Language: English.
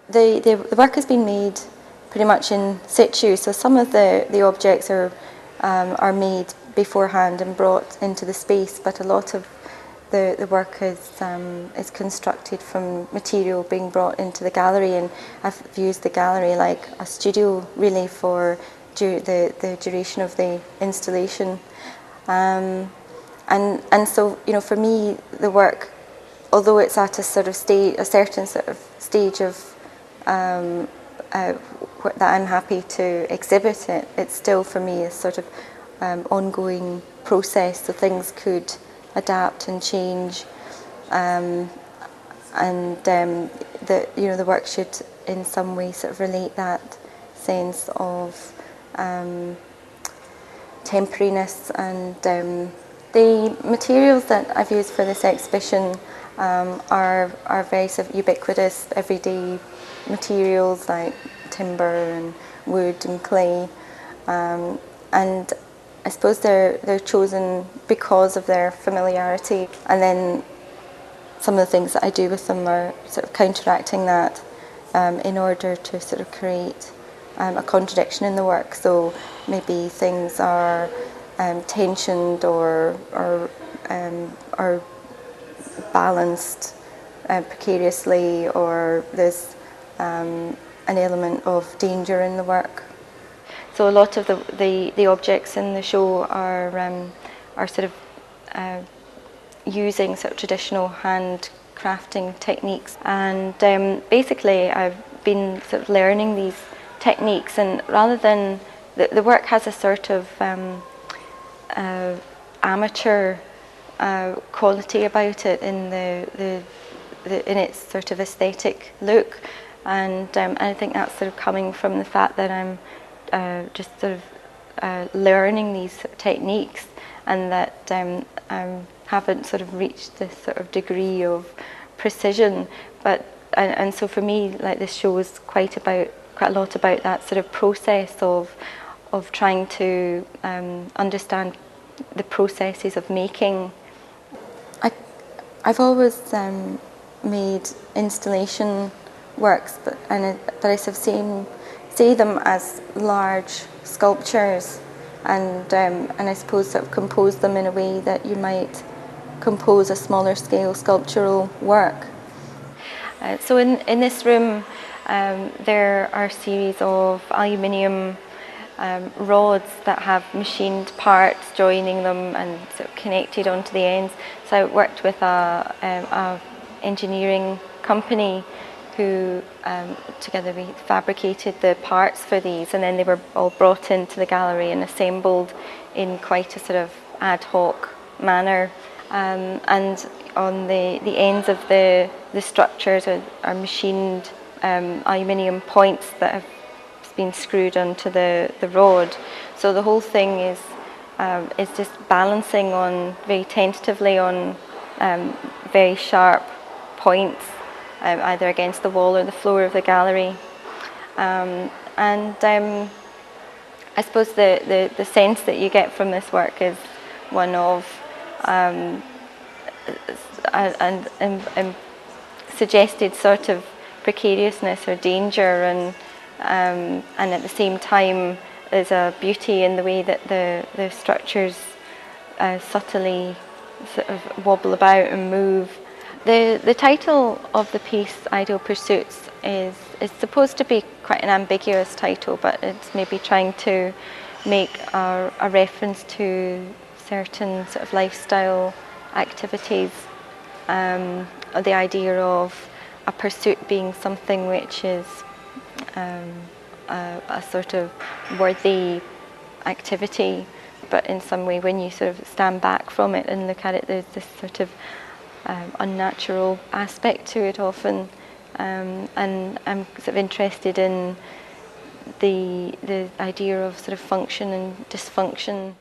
The work has been made pretty much in situ, so some of the objects are made beforehand and brought into the space, but a lot of the work is constructed from material being brought into the gallery, and I've used the gallery like a studio really for the duration of the installation. And so, you know, for me, the work, although it's at a sort of a certain sort of stage of that I'm happy to exhibit it, it's still for me a sort of ongoing process. So things could adapt and change, and the work should in some way sort of relate that sense of temporariness. And the materials that I've used for this exhibition are very sort of ubiquitous, everyday materials like timber and wood and clay, and I suppose they're chosen because of their familiarity, and then some of the things that I do with them are sort of counteracting that in order to sort of create a contradiction in the work. So maybe things are tensioned or balanced precariously, or there's an element of danger in the work. So a lot of the objects in the show are sort of using sort of traditional hand crafting techniques, and basically I've been sort of learning these techniques, and rather than the work has a sort of amateur quality about it in in its sort of aesthetic look, and I think that's sort of coming from the fact that I'm just sort of learning these techniques, and that I haven't sort of reached this sort of degree of precision. But and so for me, like, this show is quite a lot about that sort of process of trying to understand the processes of making. I've always made installation works, but I sort of see them as large sculptures, and I suppose sort of compose them in a way that you might compose a smaller scale sculptural work. So in this room there are a series of aluminium rods that have machined parts joining them and sort of connected onto the ends. So I worked with a engineering company who together we fabricated the parts for these, and then they were all brought into the gallery and assembled in quite a sort of ad hoc manner. And on the ends of the structures are machined aluminium points that have been screwed onto the rod. So the whole thing is just balancing on very tentatively on very sharp points, either against the wall or the floor of the gallery. And I suppose the sense that you get from this work is one of suggested sort of precariousness or danger, and at the same time there's a beauty in the way that the structures subtly sort of wobble about and move. The title of the piece, Ideal Pursuits, is supposed to be quite an ambiguous title, but it's maybe trying to make a reference to certain sort of lifestyle activities. The idea of a pursuit being something which is a sort of worthy activity, but in some way when you sort of stand back from it and look at it, there's this sort of unnatural aspect to it often, and I'm sort of interested in the idea of sort of function and dysfunction.